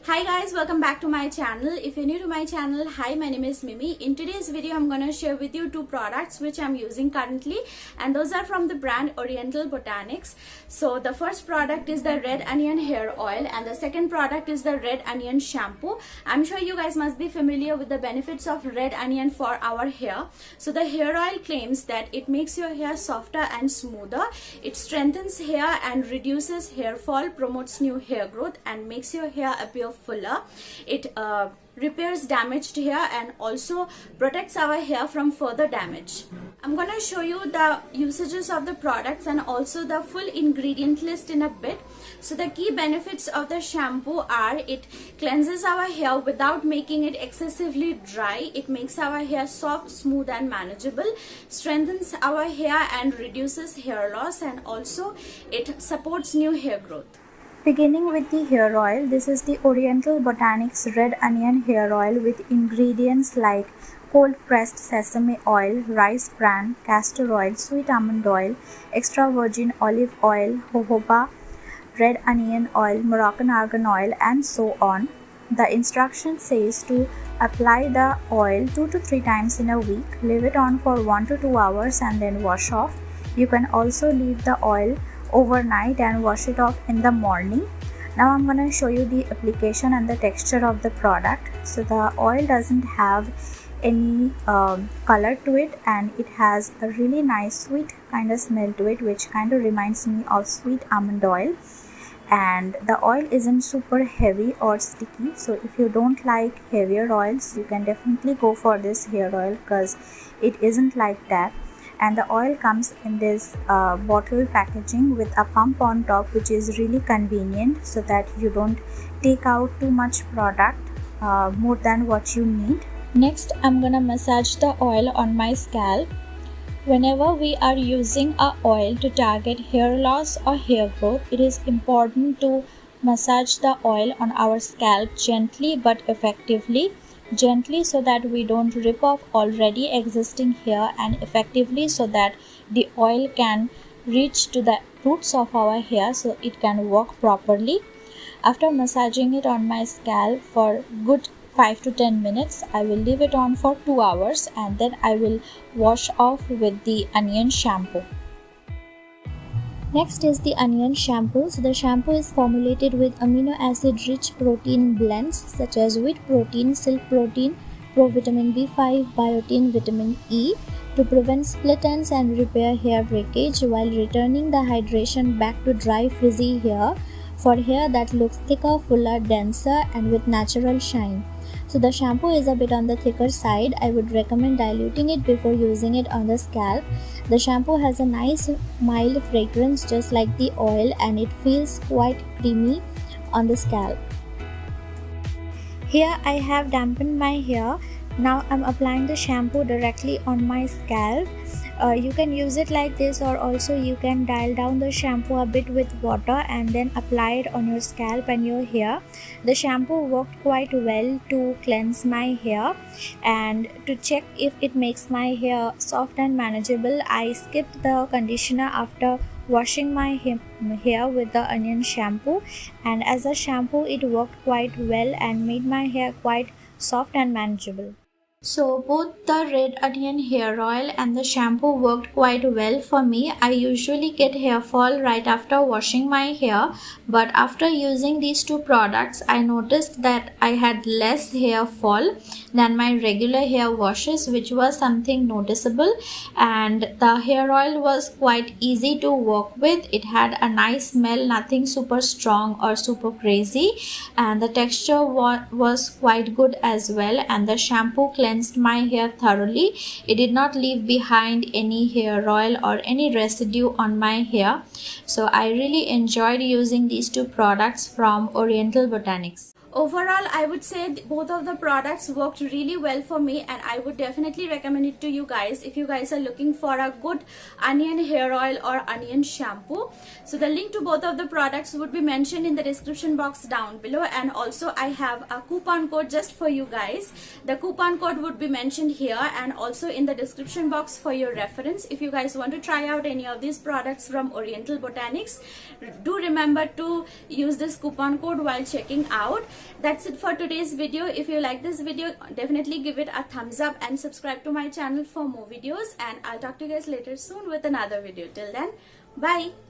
Hi guys, welcome back to my channel. If you're new to my channel, hi, my name is Mimi. In today's video, I'm gonna share with you two products which I'm using currently, and those are from the brand Oriental Botanics. So the first product is the Red Onion Hair Oil and the second product is the Red Onion Shampoo. I'm sure you guys must be familiar with the benefits of red onion for our hair. So the hair oil claims that it makes your hair softer and smoother. It strengthens hair and reduces hair fall, promotes new hair growth and makes your hair appear fuller. It repairs damaged hair and also protects our hair from further damage. I'm gonna show you the usages of the products and also the full ingredient list in a bit. So the key benefits of the shampoo are: it cleanses our hair without making it excessively dry, it makes our hair soft, smooth and manageable, strengthens our hair and reduces hair loss, and also it supports new hair growth. Beginning with the hair oil, this is the Oriental Botanics Red Onion Hair Oil with ingredients like cold pressed sesame oil, rice bran, castor oil, sweet almond oil, extra virgin olive oil, jojoba, red onion oil, Moroccan argan oil, and so on. The instruction says to apply the oil 2 to 3 times in a week, leave it on for 1 to 2 hours and then wash off. You can also leave the oil overnight and wash it off in the morning. Now I'm going to show you the application and the texture of the product. So the oil doesn't have any color to it, and it has a really nice sweet kind of smell to it, which kind of reminds me of sweet almond oil. And the oil isn't super heavy or sticky, so if you don't like heavier oils, you can definitely go for this hair oil because it isn't like that. And the oil comes in this bottle packaging with a pump on top, which is really convenient so that you don't take out too much product more than what you need. Next, I'm gonna massage the oil on my scalp. Whenever we are using a oil to target hair loss or hair growth, it is important to massage the oil on our scalp gently but effectively. Gently so that we don't rip off already existing hair, and effectively so that the oil can reach to the roots of our hair so it can work properly. After massaging it on my scalp for good 5 to 10 minutes, I will leave it on for 2 hours and then I will wash off with the onion shampoo. Next is the onion shampoo. So the shampoo is formulated with amino acid rich protein blends such as wheat protein, silk protein, provitamin B5, biotin, vitamin E to prevent split ends and repair hair breakage while returning the hydration back to dry frizzy hair for hair that looks thicker, fuller, denser and with natural shine. So the shampoo is a bit on the thicker side. I would recommend diluting it before using it on the scalp. The shampoo has a nice mild fragrance just like the oil, and it feels quite creamy on the scalp. Here I have dampened my hair. Now I'm applying the shampoo directly on my scalp. You can use it like this, or also you can dial down the shampoo a bit with water and then apply it on your scalp and your hair. The shampoo worked quite well to cleanse my hair, and to check if it makes my hair soft and manageable, I skipped the conditioner after washing my hair with the onion shampoo, and as a shampoo it worked quite well and made my hair quite soft and manageable. So both the red onion hair oil and the shampoo worked quite well for me. I usually get hair fall right after washing my hair, but after using these two products, I noticed that I had less hair fall than my regular hair washes, which was something noticeable. And the hair oil was quite easy to work with. It had a nice smell, nothing super strong or super crazy, and the texture was quite good as well. And the shampoo cleansed my hair thoroughly. It did not leave behind any hair oil or any residue on my hair. So I really enjoyed using these two products from Oriental Botanics. Overall, I would say both of the products worked really well for me, and I would definitely recommend it to you guys if you guys are looking for a good onion hair oil or onion shampoo. So the link to both of the products would be mentioned in the description box down below, and also I have a coupon code just for you guys. The coupon code would be mentioned here and also in the description box for your reference. If you guys want to try out any of these products from Oriental Botanics, do remember to use this coupon code while checking out. That's it for today's video. If you like this video, definitely give it a thumbs up and subscribe to my channel for more videos, and I'll talk to you guys later soon with another video. Till then, bye.